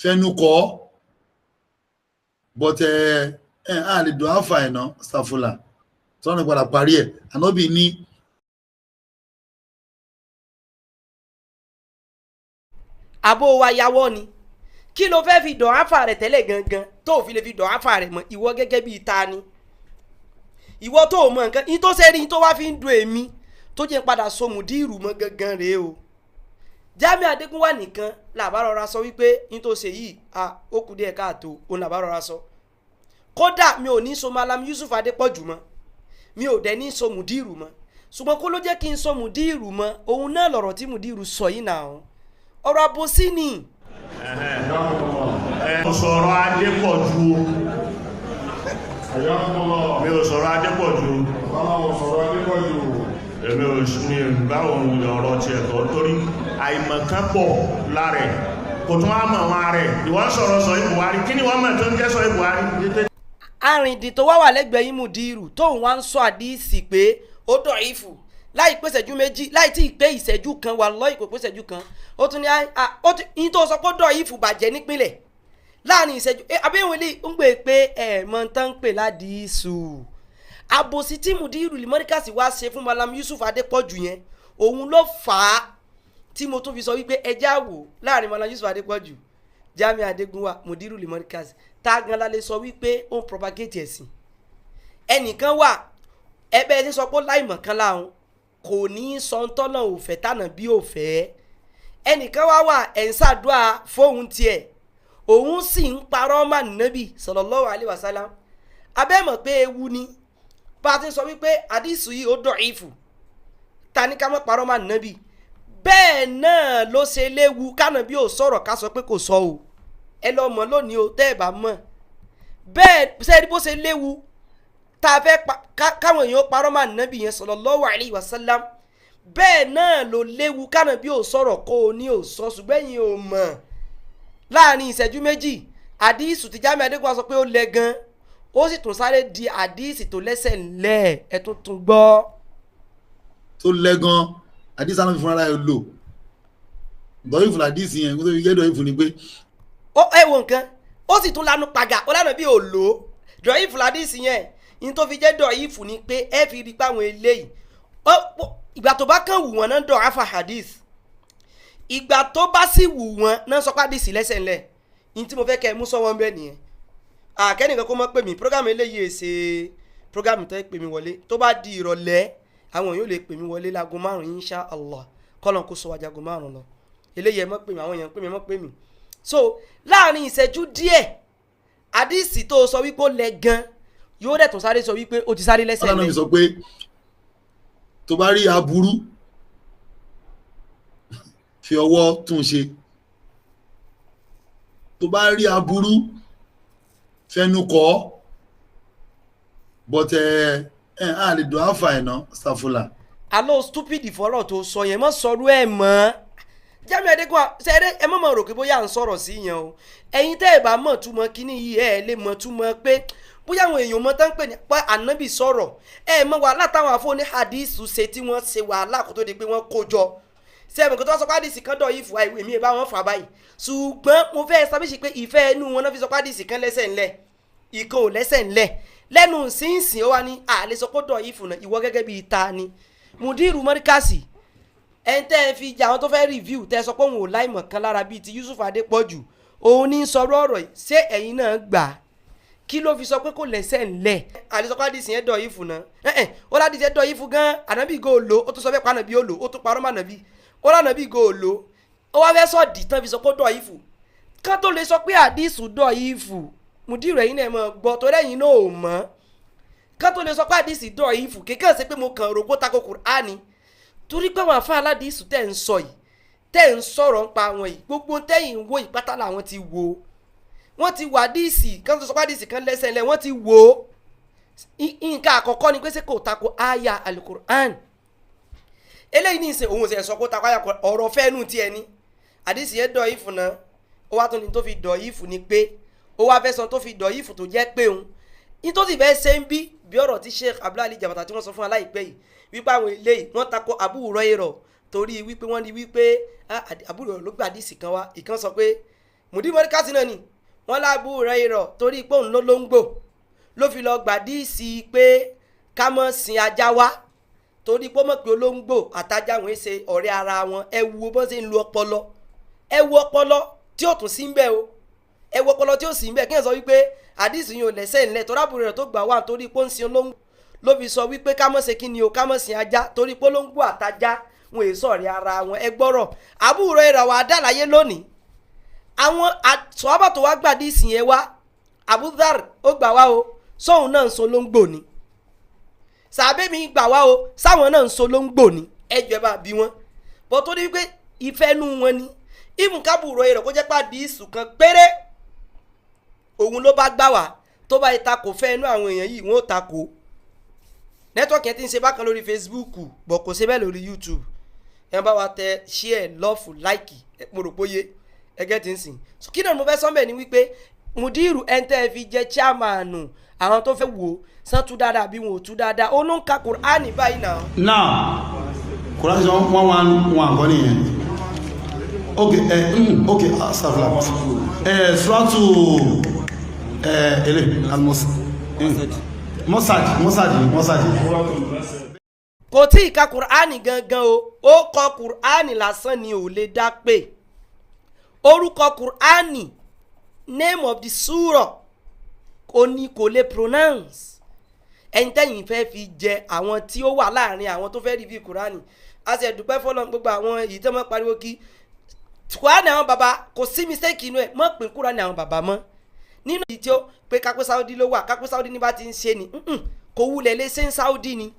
fẹnu kọ́ but a lè dùn áfà ẹ̀nà stafula tọ́nà padà parí ẹ̀ Ànábì ní àbó wa yàwọ́ ni kí ló fẹ́ fi dọ̀ áfà rẹ̀ tẹ́lẹ̀ gangan tó fi lè fi dọ̀ áfà rẹ̀ mọ́ ìwọ gẹ́gẹ́ bíi ta ni ìwọ tó mọ nǹkan yín tó ṣe rí yín tó wá fi ń dùn èmi tó jẹ́ padà so mùdírù mọ́ gangan rèé o Jamiu Adégúnwà nìkan làbá rọra sọ wípé yín tó ṣe yìí ó kù díẹ̀ káàtó òun làbá rọra sọ kódà mi ò ní so Malam Yusuf Adépọ̀jù mọ́ mi ò dẹ̀ ní so mùdírù mọ́ ṣùgbọ́n kó ló jẹ́ kí n so mùdírù mọ́ òun náà lọ̀rọ̀ tí mùdírù sọ yìí nà ọ́ ọ̀rọ̀ àbòsí ni. sọ̀rọ̀ Adépọ̀jù mi ò sọ̀rọ̀ Adépọ̀jù èmi ò ní báwo ọ̀rọ̀ tiẹ̀ tọ́ torí àìmọ̀kan pọ̀ lára kò tún á mọ̀ wọn rẹ̀ ìwọ́n sọ̀rọ̀ sọ Buhari kí ni wọ́n mọ̀ tó ń jẹ́ sọ Buhari. arìndì tó wá wà lẹ́gbẹ̀ẹ́ yín mùdírù tóun wá ń sọ àdìsí pé ó dọ̀ìfù láì pé ìṣẹ́jú méjì láì tí ì pé ìṣẹ́jú kan wà lọ́ọ̀ ìpè pé ìṣẹ́jú kan ó tún ní yín tó sọ pé ó dọ̀ìfù bàjẹ́ nípìnlẹ̀ láàrin ìṣẹ́jú abẹ́wọ̀n ilé ń gbé pé mọ̀ tán ń pè ládìísù àbòsí tí mùdírù limọ́ríkàsì wá ṣe fún Malam Yusuf Adépọ̀jù yẹn òun ló fà á tí mo tún fi sọ wípé ẹjẹ́ àwò láàrin Malam Yusuf Adépọ̀jù Jamiu Adégúnwà mùdírù limọ́ríkàsì tá a gan la lè sọ wípé ó ń propagate ẹ̀sìn ẹnìkan wà ẹbẹ́ ẹni sọ pé láìmọ̀ kan láwọn kò ní í sọ ńtọ́nà òfẹ́ tànà bí òfẹ́ ẹnìkan wà ẹ̀ ń ṣàdúrà fóun tiẹ̀ òun sì ń parọ́ mà Nábì sallallahu alaihi wasallam abẹ́mọ̀ pé ewu ni bá a ti sọ wípé àdìsù yìí ó dọ̀ìfù ta ní ká mọ́ parọ́ mà Nábì bẹ́ẹ̀ náà ló ṣe léwu kánàbí ò sọ̀rọ̀ ká sọ pé kò sọ o ẹ lọ mọ̀ lónìí o tẹ́ ẹ bá mọ̀ bẹ́ẹ̀ sẹ́ni bó ṣe léwu tá a fẹ́ káwọn èèyàn parọ́ mà Nábì yẹn sallallahu alaihi wasallam bẹ́ẹ̀ náà ló léwu kánàbí ò sọ̀rọ̀ kó o ní ò sọ ṣùgbọ́n yìí ò mọ̀ láàrin ìṣẹ́jú méjì àdìsù tí Jamiu Adégúnwà sọ pé ó lẹ gan ó sì tún sáré di àdìsì tó lẹ́sẹ̀ ńlẹ̀ ẹ tún gbọ́. tó lẹ́ gan àdìsí Ànábì fúnra rẹ̀ lò dọ̀ìfù làdìsí yẹn tó fi jẹ́ dọ̀ìfù ni pé. ó wo nǹkan ó sì tún lanu pàgà ó lánàá bí ò lò ó dọ̀ìfù làdìsí yẹn ní tó fi jẹ́ dọ̀ìfù ni pé ẹ fi rí páwọn eléyìí ìgbà tó bá kàn wù wọ́n náà dọ̀ afa hadith ìgbà tó bá sì wù wọ́n náà sọ pé àdìsí lẹ́sẹ̀ ńlẹ̀ ní tí mo fẹ́ kẹ́ ẹ mú sọ́wọ́n bẹ́ẹ̀ nìyẹn àkẹ́nìkan kó mọ́ pè mí prógámù eléyìí èsè prógámù tó pè mí wọlé tó bá di ìrọ̀lẹ́ àwọn yóò lè pè mí wọlé láago 5 insha Allah kọ́lọ́n kó sọ wájú aago 5 lọ eléyìí ẹ mọ́ pè mí àwọn èèyàn pè mí ẹ mọ́ pè mí so láàrin ìṣẹ́jú díẹ̀ àdìsí tó sọ wípé ó lẹ gan yóò dẹ̀ tún sáré sọ wípé ó ti sáré lẹ́sẹ̀ lẹ́. ọlọ́run mi sọ pé tó bá rí aburú fi ọwọ́ tún ṣe tó bá rí aburú fẹnu kọ́ but a lè dùn áfà ẹ̀nà stafula. alo stupid fọ́rọ̀ tó sọ yẹn mọ́ sọ̀rọ̀ ẹ̀ mọ́ Jamiu Adégún ṣẹ́rẹ́ ẹ mọ̀ rò pé bóyá à ń sọ̀rọ̀ sí yẹn o ẹ̀yin tẹ́ ẹ bá mọ̀ túmọ̀ kíní yìí ẹ̀ lè mọ̀ túmọ̀ pé bóyá àwọn èèyàn mọ̀ tán pè ní pa ànábì sọ̀rọ̀ ẹ̀ mọ̀ wàhálà táwọn afọ́ni hadithu ṣe tí wọ́n ṣe wàhálà kó tó di pé wọ́n kó jọ sẹ́mi kó tó sọ pé hadisi kan dọ̀ yìí fún wa ìwé mi bá wọn fà báyìí ṣùgbọ́n mo fẹ́ sábẹ́sì pé ìfẹ́ inú wọn náà fi sọ pé hadisi kan lẹ́sẹ̀ ńlẹ̀ ìkan ò lẹ́sẹ̀ ńlẹ̀ lẹ́nu sínsìn ó wá ní àlè sọ pé dọ̀ yìí fún ìwọ gẹ́gẹ́ bíi ta ni Mudiru Mọ́ríkàsì ẹn tẹ́ ẹ fi jà àwọn tó fẹ́ review tẹ́ ẹ sọ pé òun ò láìmọ̀ kan lára bíi ti Yusuf Adépọ̀jù òun ní sọ̀rọ̀ ọ̀rọ̀ yìí ṣé ẹ̀yin náà gbà kí ló fi sọ pé kò lẹ́sẹ̀ ńlẹ̀ àdìsọ́kọ́ àdìsí yẹn dọ̀ yìí fún náà ó ládìsí yẹn dọ̀ yìí fún gan ànábì gò lò ó tún sọ fẹ́ pa ànábì ó lò ó tún parọ́ mọ́ ànábì ó lànàbì gò lò ó wá fẹ́ sọ dì tán fi sọ pé dọ̀ yìí fún kán tó lè sọ pé àdìsù dọ̀ yìí fún Mudiru ẹ̀yin náà mọ̀ gbọ́ torí ẹ̀yin náà ò mọ̀ kán tó lè sọ pé àdìsí dọ̀ yìí fún kékeré sí pé mo kàn rògbò tako Kùránì torí pé àwọn afá aládìsù tẹ̀ ń sọ yìí tẹ̀ ń sọ̀rọ̀ ń pa àwọn yìí gbogbo tẹ̀yìn wo ìpátá làwọn ti wo wọ́n ti wà díìsì kan tó sọ pé díìsì kan lẹ́sẹ̀ ńlẹ̀ wọ́n ti wo nǹkan àkọ́kọ́ ni pé ṣé kò tako aya alukur'an eléyìí ní ìsìn òun ṣe sọ kó tako aya ọ̀rọ̀ fẹ́ẹ́nù tiẹ̀ ni àdìsí yẹn dọ̀ yìí fún náà ó wá tó ní tó fi dọ̀ yìí fún ni pé ó wá fẹ́ sọ tó fi dọ̀ yìí fún tó jẹ́ pé òun nítorí bẹ́ẹ̀ ṣe ń bí ọ̀rọ̀ tí Sheikh Abdullahi Jabata tí wọ́n sọ fún aláìpẹ́ yìí wípé àwọn eléyìí wọ́n tako Abu Hurairah torí wípé wọ́n ní wípé Abu Hurairah ló gba àdìsí kan wá ìkan sọ pé Mudiru Mọ́ríkàsì náà ni wọ́n lá Abu Hurairah torí pé òun ló ló ń gbò ló fi lọ gba àdìsí pé ká mọ̀ sin ajá wá torí pé ó mọ̀ pé olóńgbò àtajá wọn ṣe ọ̀rẹ́ ara wọn ẹ wo bọ́n ṣe ń lo ọpọlọ ẹ wo ọpọlọ tí ó tún sí ń bẹ o ẹ wo ọpọlọ tí ó sì ń bẹ kí ẹ sọ wípé àdìsí yìí ò lẹ́sẹ̀ ńlẹ̀ torí Abu Hurairah tó gbà wá torí pé ó ń sin olóńgbò ló fi sọ wípé ká mọ̀ ṣe kí ni o ká mọ̀ sin ajá torí pé olóńgbò àtajá wọn èso ọ̀rẹ́ ara wọn ẹ gbọ́rọ̀ Abu Hurairah wà dálàyé lónìí àwọn sọ́ọ́bà tó wá gbàdí ìsìn yẹn wá Abu Dharr ó gbà wá o sóhun náà ń so olóńgbò ni sàbẹ́ mi gbà wá o sáwọn náà ń so olóńgbò ni ẹjọ́ ẹ bá bí wọn bọ́ tó ní wípé ìfẹ́ nú wọn ni ìmù Abu Hurairah kó jẹ́ pàdé ìsùn kan péré òun ló bá gbà wá tó bá ìtakò fẹ́ inú àwọn èèyàn yìí wọ́n ó takò nẹ́tíwọ́ọ̀kì yẹn ti ń ṣe bákan lórí Facebook bọ̀ kò ṣe bẹ́ẹ̀ lórí YouTube ẹ bá wa tẹ share love like mo rò póye ẹgẹ́ ti ń sìn kí náà mo fẹ́ sọ́nbẹ̀ ni wípé Mudiru ẹ̀ńtẹ́ fi jẹ́ chairman àwọn tó fẹ́ wò sàn tú dáadáa bí wọn ò tú dáadáa ó ló ń ka Kùránì báyìí náà. náà Kùránì sọ wọ́n àgọ́ nìyẹn ok asafla suratu ele mọ́sáàdì kò tí ì ka Kùránì gangan o ó kọ Kùránì lásán ni ò lè dá pé orúkọ Kùránì name of the surah kò lè pronounce ẹni tẹ́yìn fẹ́ fi jẹ àwọn tí ó wà láàrin àwọn tó fẹ́ review Kùránì a sì ẹ̀dùpẹ́ fọlọ́n gbogbo àwọn èyí tó mọ́ pariwo kí Kùránì àwọn bàbá kò sí mistake inú ẹ̀ mọ́ pé Kùránì àwọn bàbá mọ́ nínú ìdí tí ó pé kápẹ́ Saudi ló wà kápẹ́ Saudi ní bá ti ń ṣe ni kò wulẹ̀ lé ṣe ń Saudi ni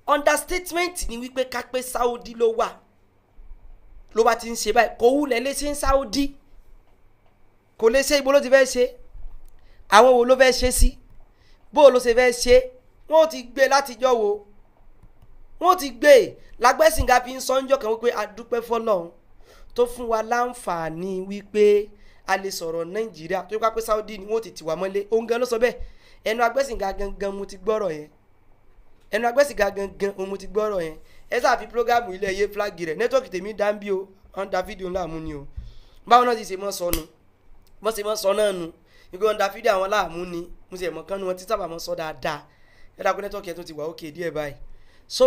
understatement ni wípé kápẹ́ Saudi ló wà ló bá ti ń ṣe báyìí kò wulẹ̀ lé ṣe ń Saudi kò lè ṣe ibo ló ti fẹ́ ṣe àwọn wo ló fẹ́ ṣe sí bó ló ṣe fẹ́ ṣe wọ́n ti gbé látijọ́ wo wọ́n ti gbé lágbẹ́sìnga fi ń sọ́njọ́ kan wípé a dúpẹ́ fọlọ́run tó fún wa láǹfààní wípé a lè sọ̀rọ̀ Nàìjíríà tó yípa pé Saudi ni wọ́n ti tì wá mọ́lé òun gan ló sọ bẹ́ẹ̀ ẹnu agbẹ́sìnga gangan mo ti gbọ́rọ̀ yẹn ẹnu agbẹ́sìnga gangan mo ti gbọ́rọ̀ yẹn ẹ sáà fi prógámù ilé ẹyẹ flag rẹ̀ nẹ́tíwọ́ọ̀kì tèmi dá ń bí o wọ́n da fídíò ńlá mú ni o báwọn náà ti ṣe mọ́ sọnù wọ́n ṣe mọ́ sọ náà nu ibi wọn da fídíò àwọn láàmú ni mo sì mọ̀ kán nu wọn ti sábà mọ́ sọ dáadáa ẹ dàgbé nẹ́tíwọ́ọ̀kì yẹn tó ti wà ókè díẹ̀ báyìí so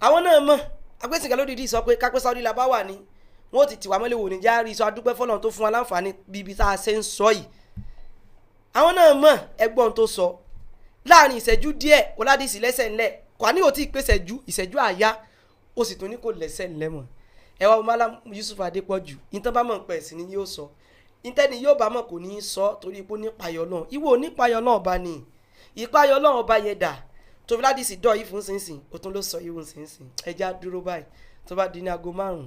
àwọn náà mọ̀ agbésìnká lódìdí sọ pé kápẹ́ Saudi la bá wà ní wọ́n ti tìwá mọ́lẹ̀ wò ní járí sọ adúpẹ́ fọlọ́n tó fún wa láǹfààní bíbí tá a ṣe ń sọ yìí àwọn náà mọ̀ ẹgbọ́n tó sọ láàrin ìṣẹ́jú díẹ̀ ọ̀làdìsí lẹ́sẹ̀ ńlẹ̀ kò ní o ti pé ìṣẹ́jú àyá ó sì tún ní kò lẹ́sẹ̀ lẹ́mọ̀ ẹ wá Malam Yusuf Adépọ̀jù ìtàn bá mọ̀ pẹ̀ sí ni yóò sọ ìtẹ́ni yóò bá mọ̀ kò ní í sọ torí ipò nípayọ̀ náà ìwọ onípayọ̀ náà bá ní ìpayọ̀ náà ọba yẹn dà tó fi láti sì dọ̀ yìí fún sínsìn ó tún ló sọ yìí fún sínsìn ẹja dúró báyìí tó bá di ní aago 5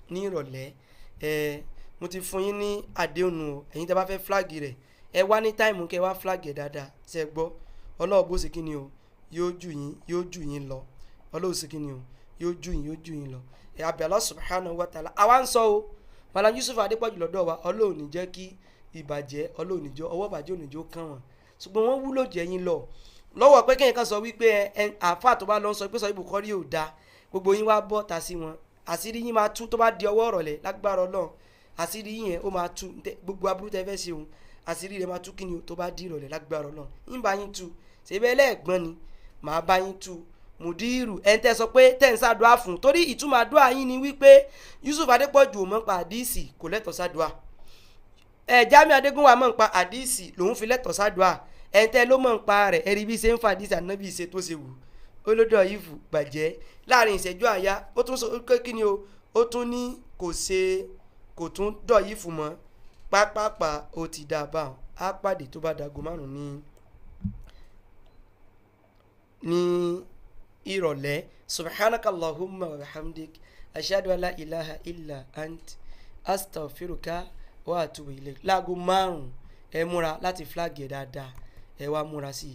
ní ìrọ̀lẹ́ mo ti fún yín ní àdéhùn o ẹ̀yin tẹ́ bá fẹ́ fúláàgì rẹ̀ ẹ wá ní táìmù kẹ́ wá fúláàgì ẹ̀ dáadáa ṣe gbọ́ Ọlọ́run bó ṣe kí ni o yóò jù yín lọ Ọlọ́run ṣe kí ni o yóò jù yín lọ abẹ́ Allah subhanahu wa ta'ala àwa ń sọ o Malam Yusuf Adépọ̀jù lọ́dọ̀ wa Ọlọ́run ní jẹ́ kí ìbàjẹ́ Ọlọ́run níjọ́ ọwọ́ ìbàjẹ́ òníjọ́ kàn wọ́n ṣùgbọ́n wọ́n wúlò jẹ́ yín lọ lọ́wọ́ pé kéèyàn kan sọ wípé àáfà tó bá lọ sọ pé sọ Bukhari ò da gbogbo yín wá bọ́ ta sí wọn àṣírí yín máa tú tó bá di ọwọ́ ọ̀rọ̀lẹ́ lágbára Ọlọ́run àṣírí yín yẹn ó máa tú gbogbo aburú tẹ́ fẹ́ ṣe òun àṣírí rẹ̀ máa tú kí ni o tó bá di ìrọ̀lẹ́ lágbára Ọlọ́run yín bá yín tú ṣèbẹ́ ẹlẹ́ẹ̀gbọ́n ni màá bá yín tú mùdírù ẹ̀ ń tẹ́ sọ pé tẹ́ ń ṣàdúrà fún torí ìtumọ̀ àdúrà yín ni wípé Yusuf Adépọ̀jù ò mọ̀ pa àdíìsì kò lẹ́tọ̀ọ́ ṣàdúrà Jamiu Adégúnwà mọ̀ pa àdíìsì lòun fi lẹ́tọ̀ọ́ ṣàdúrà ẹ̀ ń tẹ́ ló mọ̀ pa rẹ̀ ẹ̀rí bí ṣe ń fa àdíìsì ànábì ṣe tó ṣe wù olódò yìí fù bàjẹ́ láàrin ìṣẹ́jú àyá ó tún sọ kí ni o ó tún ní kò tún dọ̀ yìí fù mọ́ pápápá ó ti dá a bá wọn á pàdé tó bá dago 5 ní ìrọ̀lẹ́ subhanakallahumma wa bihamdik ashhadu an la ilaha illa ant astaghfiruka wa atubu ilayk láago 5 ẹ múra láti flag ẹ̀ dáadáa ẹ wá múra sí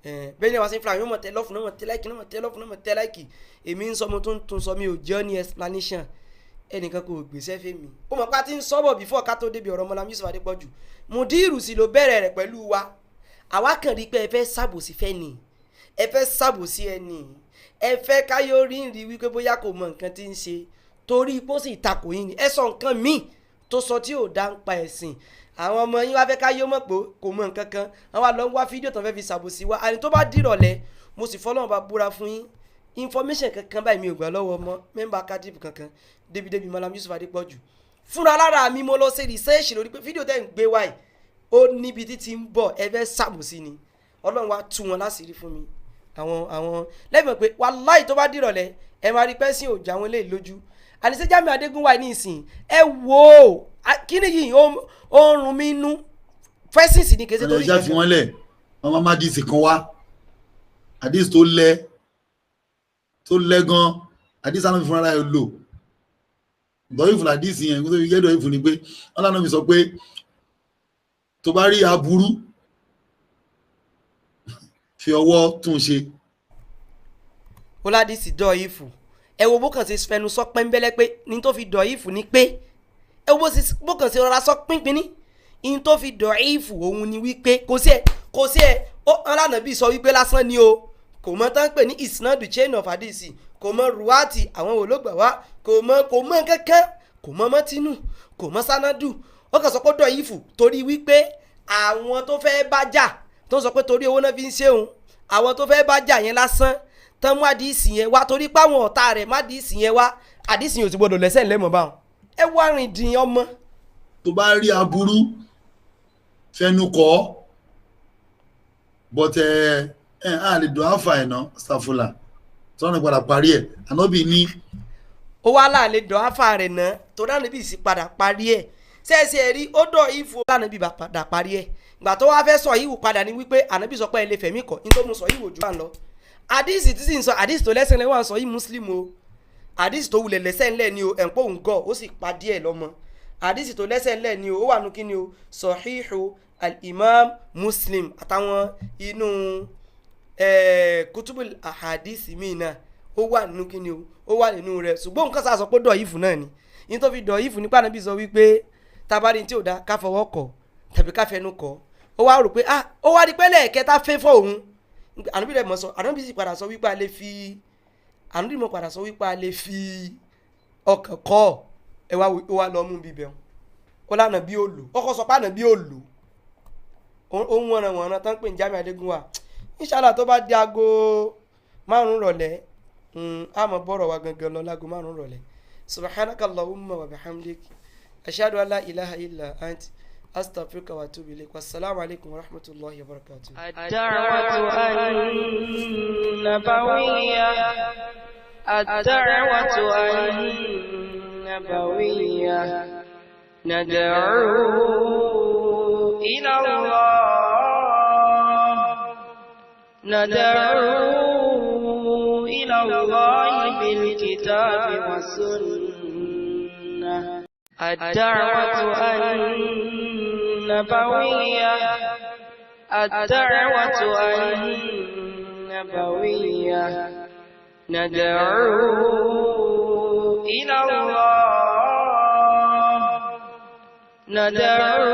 i bẹ́ẹ̀ ni wàá sí flag yóò mọ̀ tẹ́ lọ́fù náà mọ̀ tẹ́ láìkì náà mọ̀ tẹ́ lọ́fù náà mọ̀ tẹ́ láìkì èmi ń sọ mo tún sọ mi ò jẹ́ ní explanation ẹnìkan kò gbèsè fẹ́ mi ó mọ̀ pé a ti ń sọ́bọ̀ before ká tó débi ọ̀rọ̀ Malam Yusuf Adépọ̀jù Mudiru sì ló bẹ̀rẹ̀ rẹ̀ pẹ̀lú wa àwa kàn rí pé ẹ fẹ́ ṣàbòsí fẹ́ ni ẹ fẹ́ ṣàbòsí ẹni ẹ fẹ́ káyọ̀ rí wípé bóyá kò mọ nǹkan tí ń ṣe torí ipò sì takò yín ni ẹ sọ nǹkan míì tó sọ tí ò dá ń pa ẹ̀sìn àwọn ọmọ yín wá fẹ́ káyọ̀ mọ̀ pé kò mọ nǹkan kan àwọn àlọ́ ń wá fídíò tán fẹ́ fi ṣàbòsí wa àní tó bá dìrọ̀lẹ́ mo sì fọlọ́run bá búra fún yín information kankan báyìí mi ò gbà lọ́wọ́ ọmọ mẹ́mbà kádìbù kankan débi Malam Yusuf Adépọ̀jù fúnra lára mi mo lọ ṣe research lórí pé fídíò tẹ́ ń gbé wáyé ó níbi títí ń bọ̀ ẹ fẹ́ ṣàbòsí ni Ọlọ́run wá tú wọn láṣìírí fún mi àwọn lẹ́yìn pé wàláì tó bá dìrọ̀lẹ́ ẹ máa rí pẹ́sìn òjà àwọn eléyìí lójú àníṣe Jamiu Adégúnwà ní ìsìn ẹ wò ó kíni yìí ó ń rún mi nú fẹ́sìn sì ni kèsì torí ìjọba fi wọ́n lẹ̀ wọ́n máa má díìsì kan wá àdíìsì tó lẹ́ gan àdíìsì àwọn ìfúnra ẹ̀ lò dọ̀yìn fún àdíìsì yẹn kó tó fi gẹ́dọ̀ ìfún ni pé wọ́n lánàá mi sọ pé tó bá rí aburú fi ọwọ́ tún ṣe. Ọládìsí dọ̀ yìí fún ẹ wo bó kàn ṣe fẹnu sọ pẹ́ńbẹ́lẹ́ pé ní tó fi dọ̀ yìí fún ni pé ẹ wo bó kàn ṣe rọra sọ pínpín ní ní tó fi dọ̀ yìí fún òun ni wípé kò sí ẹ ọlànà bíi sọ wípé lásán ni o kò mọ tán pè ní isnadu chain of hadisi kò mọ ruwati àwọn olóògbà wa kò mọ kankan kò mọ mọtínú kò mọ sanadu ó kàn sọ pé dọ̀ yìí fún torí wípé àwọn tó fẹ́ bá jà tó ń sọ pé torí owó náà fi ń ṣeun àwọn tó fẹ́ bá jà yẹn lásán tán mú àdìsí yẹn wá torí páwọn ọ̀tá rẹ̀ má àdìsí yẹn wá àdìsí yẹn ò sì gbọdọ̀ lẹ́sẹ̀ ńlẹ́mọ̀ báwọn ẹ wá rìn dín ọmọ. tó bá rí aburú fẹnu kọ́ but a lè dùn áfà ẹ̀ ná stafula tọ́nà padà parí ẹ̀ ànábì ní. ó wá láàlẹ́ dùn áfà rẹ̀ ná tó dáná bí sì padà parí ẹ̀ sẹ́ẹ̀sì ẹ̀rí ó dọ̀ ìfò lánàá bí padà parí ẹ̀ gbà tó wá fẹ́ sọ yìí wò padà ní wípé ànábì sọ pé ẹ lè fẹ̀mí kọ́ ní tó mú sọ yìí wò jù bá ń lọ àdìsí tí sì ń sọ àdìsí tó lẹ́sẹ̀ lẹ́wọ̀n sọ yìí Muslim o àdìsí tó wulẹ̀ lẹ́sẹ̀ ńlẹ̀ ni o ẹ̀ǹpọ̀ òǹgọ̀ ó sì pa díẹ̀ lọ́mọ àdìsí tó lẹ́sẹ̀ ńlẹ̀ ni o ó wà nù kí ni o Sahihu al-Imam Muslim àtàwọn inú kutubul ahadisi míì náà ó wà nínú kí ni o ó wà nínú rẹ̀ ṣùgbọ́n nǹkan sá sọ pé dọ̀ yìí fún náà ni ní tó fi dọ̀ yìí fún nípa ànábì sọ wípé tabari tí ò dá ká fọwọ́ kọ̀ tàbí ká fẹnu kọ̀ ó wá rò pé ó wá rí pé lẹ́ẹ̀kẹta fẹ́ fọ́ òun ànábì rẹ̀ mọ̀ sọ ànábì sì padà sọ wípé a lè fi ànábì mọ̀ padà sọ wípé a lè fi ọkàn kọ́ ẹ wá ó wá lọ mú bíbẹ̀ ó lànà bí ó lò ọkọ̀ sọ pé àná bí ó lò ó ń wọ̀nà tán pé ní Jamiu Adégúnwà inshallah tó bá di aago 5 rọ̀lẹ́ àmọ́ bọ́rọ̀ wa gangan lọ láago 5 rọ̀lẹ́ subhanakallahumma wa bihamdik ashhadu an la ilaha illa ant astaghfiruka wa atubu ilayk. Wassalamu alaikum wa rahmatullahi wa barakatuh. الدعوة النبوية الدعوة النبوية ندعو إلى الله بالكتاب والسنة الدعوة النبوية الدعوة النبوية ندعو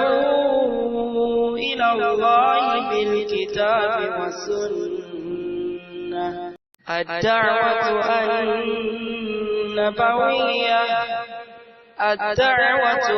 إلى الله بالكتاب والسنة الدعوة النبوية الدعوة